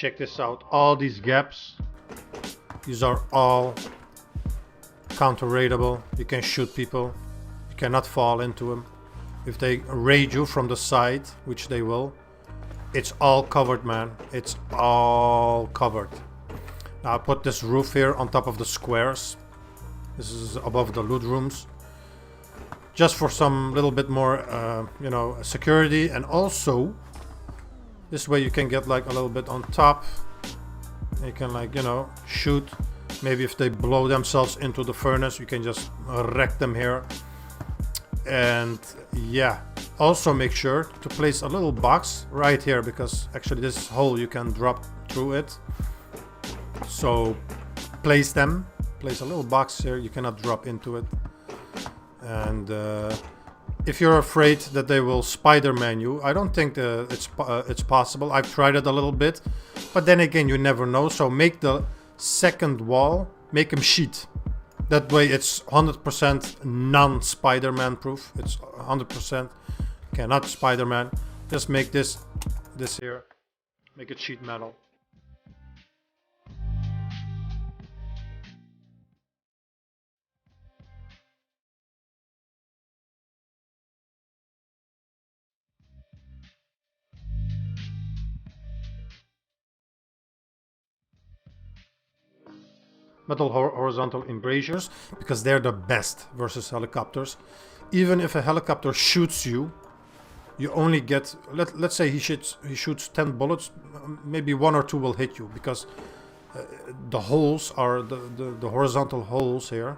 Check this out. All these gaps, these are all counter-raidable. You can shoot people. You cannot fall into them. If they raid you from the side, which they will, it's all covered, man. It's all covered. Now I put this roof here on top of the squares. This is above the loot rooms. Just for some little bit more, you know, security. And also, this way you can get like a little bit on top. You can like, you know, shoot. Maybe if they blow themselves into the furnace, you can just wreck them here. And yeah, also make sure to place a little box right here, because actually this hole you can drop through it. So place them. Place a little box here. You cannot drop into it. And if you're afraid that they will Spider-Man you, I don't think it's possible. I've tried it a little bit, but then again, you never know. So make the second wall, make them sheet. That way it's 100% non-Spider-Man proof. It's 100% cannot Spider-Man. Just make this here, make it sheet metal. Metal horizontal embrasures, because they're the best versus helicopters. Even if a helicopter shoots you, you only get, let's say he shoots 10 bullets, maybe 1 or 2 will hit you, because the holes are the horizontal holes here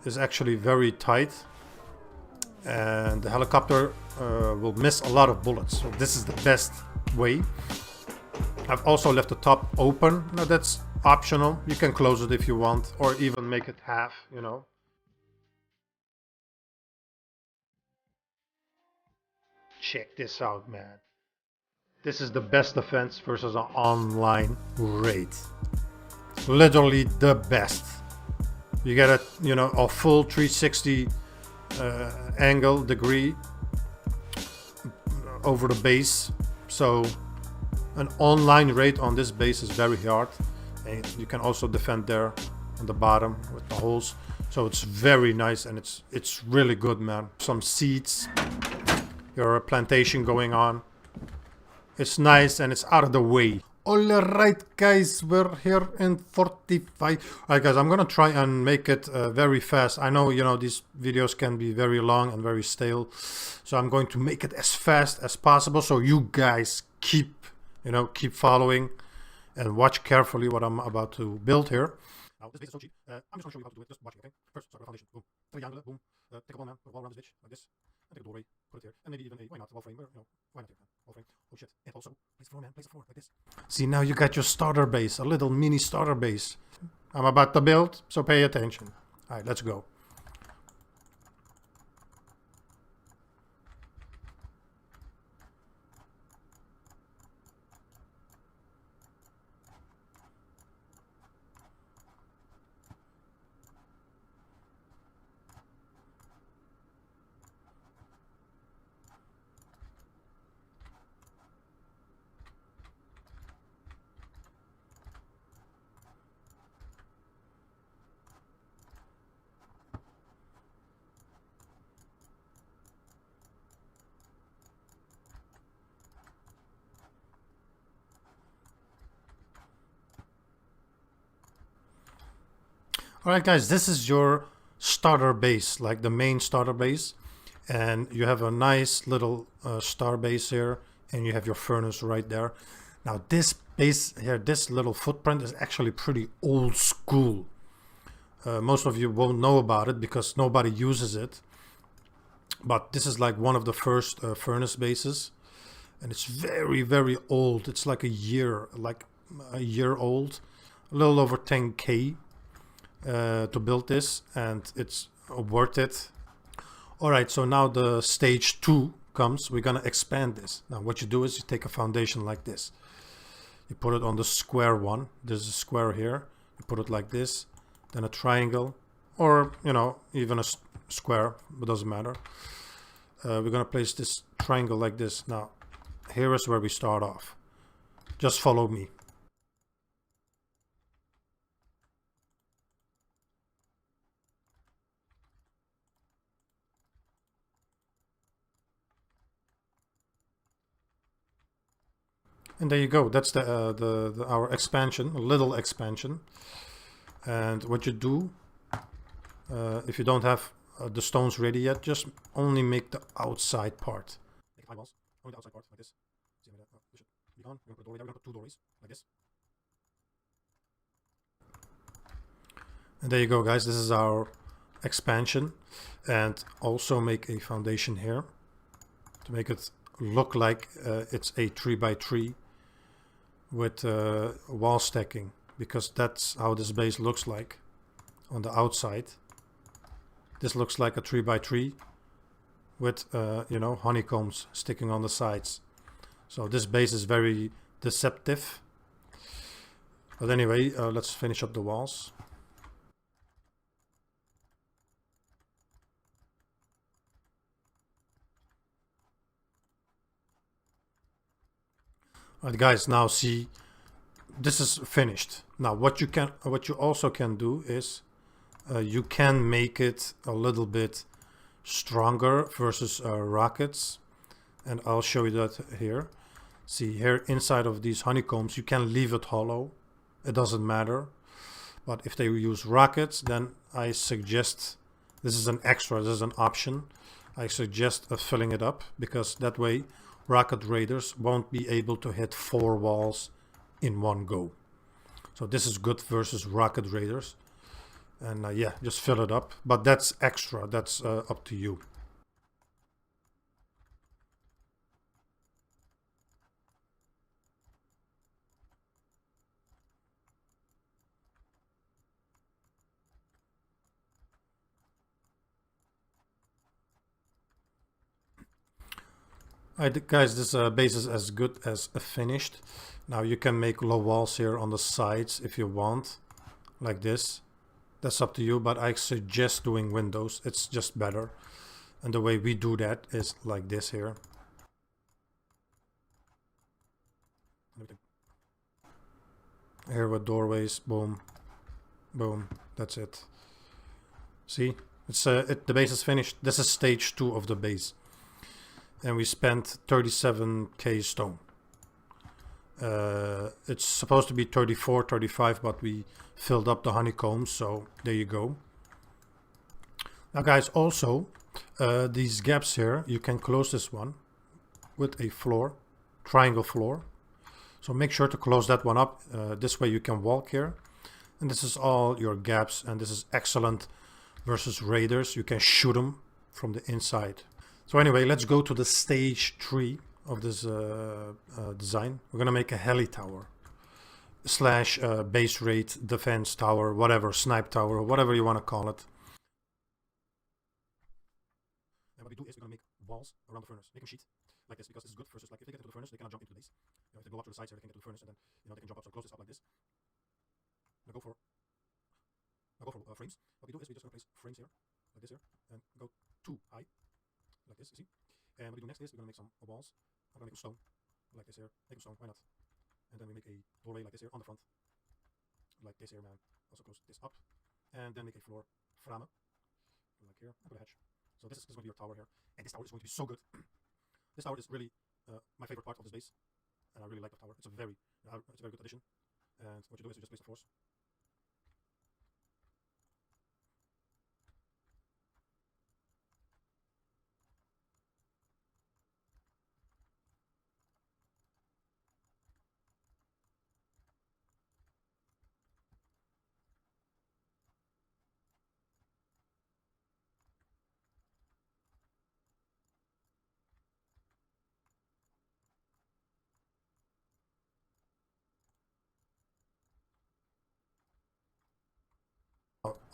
is actually very tight, and the helicopter will miss a lot of bullets. So this is the best way. I've also left the top open. Now that's optional. You can close it if you want, or even make it half, you know. Check this out, man. This is the best defense versus an online raid. Literally the best. You get a, you know, a full 360 angle degree over the base. So an online raid on this base is very hard. And you can also defend there on the bottom with the holes. So it's very nice, and it's really good, man. Some seeds. Your plantation going on. It's nice and it's out of the way. Alright guys, we're here in 45. Alright guys, I'm gonna try and make it very fast. I know, you know, these videos can be very long and very stale. So I'm going to make it as fast as possible. So you guys keep, you know, keep following and watch carefully what I'm about to build here. Now this base is so cheap. I'm just gonna show you how to do it. Just watch it, okay? First, start with foundation. Boom. Triangle, boom. Take a wall, man. Put a wall around this bitch, like this. And take a doorway, put it here. And maybe even a, why not, wall frame? You know, why not wall frame? Oh shit. And also, place the floor, man. Place the floor, like this. See, now you got your starter base. A little mini starter base. I'm about to build, so pay attention. Alright, let's go. Alright guys, this is your starter base, like the main starter base, and you have a nice little star base here, and you have your furnace right there. Now this base here, this little footprint is actually pretty old school. Most of you won't know about it because nobody uses it, but this is like one of the first furnace bases, and it's very old. It's like a year old, a little over 10K. To build this, and it's worth it. Alright, so now the stage 2 comes. We're gonna expand this. Now what you do is you take a foundation like this, you put it on the square one. There's a square here, you put it like this, then a triangle, or you know, even a square, but doesn't matter. We're gonna place this triangle like this. Now here is where we start off. Just follow me. And there you go. That's our expansion, a little expansion. And what you do, if you don't have the stones ready yet, just only make the outside part. Make 5 walls, only the outside part, like this. See, this should be gone. We're gonna put a doorway there. We're gonna put 2 doorways, like this. And there you go, guys. This is our expansion. And also make a foundation here to make it look like it's a 3x3 with wall stacking, because that's how this base looks like on the outside. This looks like a 3x3 with you know, honeycombs sticking on the sides. So this base is very deceptive. But anyway, let's finish up the walls. Alright guys, now see, this is finished. Now what you also can do is you can make it a little bit stronger versus rockets, and I'll show you that here. See here, inside of these honeycombs you can leave it hollow, it doesn't matter. But if they use rockets, then I suggest, this is an extra, this is an option, I suggest filling it up, because that way rocket raiders won't be able to hit 4 walls in one go. So this is good versus rocket raiders. And yeah, just fill it up. But that's extra, that's up to you. Alright guys, this base is as good as finished. Now you can make low walls here on the sides if you want, like this. That's up to you, but I suggest doing windows, it's just better. And the way we do that is like this here. Here with doorways, boom, boom, that's it. See, it's the base is finished. This is stage 2 of the base. And we spent 37k stone. It's supposed to be 34, 35, but we filled up the honeycombs, so there you go. Now guys, also these gaps here, you can close this one with a floor, triangle floor. So make sure to close that one up, this way you can walk here. And this is all your gaps, and this is excellent versus raiders. You can shoot them from the inside. So anyway, let's go to the stage 3 of this design. We're gonna make a heli tower slash base rate defense tower, whatever, snipe tower, whatever you want to call it. And what we do is we're gonna make walls around the furnace, make them sheet like this, because this is good versus, like, if they get into the furnace, they cannot jump into the base. You know, if they go up to the sides here, they can get to the furnace, and then you know they can jump up. So close this up like this. Now go for frames. What we do is we just gonna place frames here, like this here, and go too high. Like this, you see? And what we do next is we're going to make some walls. I'm going to make a stone, like this here. Make a stone, why not? And then we make a doorway like this here on the front. Like this here, man. Also close this up. And then make a floor, frame. Like here, and put a hatch. So this is going to be your tower here. And this tower is going to be so good. This tower is really my favorite part of this base. And I really like the tower. It's a very good addition. And what you do is you just place the floors.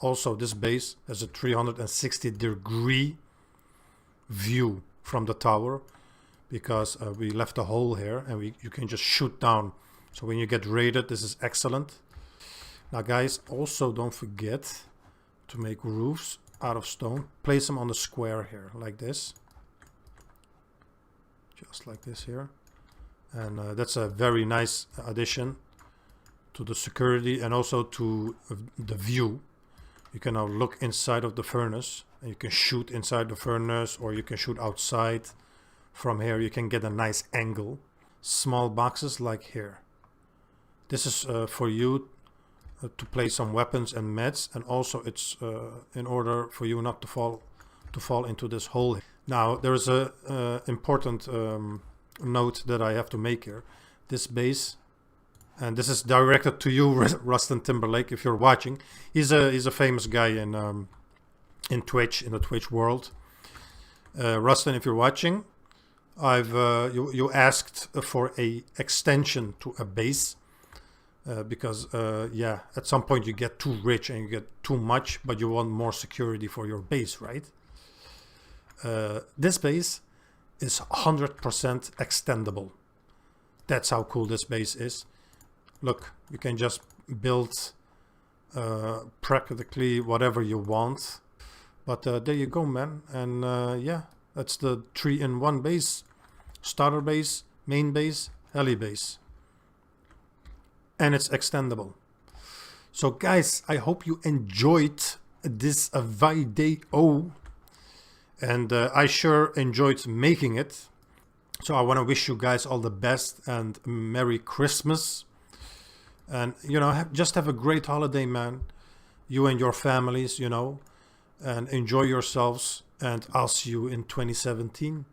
Also, this base has a 360-degree view from the tower, because we left a hole here, and you can just shoot down. So when you get raided, this is excellent. Now guys, also don't forget to make roofs out of stone. Place them on the square here, like this. Just like this here. And that's a very nice addition to the security and also to the view. You can now look inside of the furnace, and you can shoot inside the furnace, or you can shoot outside. From here you can get a nice angle. small boxes like here. This is for you to place some weapons and meds, and also it's in order for you not to fall into this hole. Now there's a important note that I have to make here. This base, and this is directed to you, Rustin Timberlake, if you're watching. He's a famous guy in Twitch, in the Twitch world. Rustin, if you're watching, you asked for a extension to a base. Because yeah, at some point you get too rich and you get too much, but you want more security for your base, right? This base is 100% extendable. That's how cool this base is. Look, you can just build practically whatever you want. But there you go, man. And yeah, that's the 3-in-1 base. Starter base, main base, heli base. And it's extendable. So guys, I hope you enjoyed this video, and I sure enjoyed making it. So I want to wish you guys all the best and Merry Christmas, and you know, just have a great holiday, man, you and your families, you know, and enjoy yourselves, and I'll see you in 2017.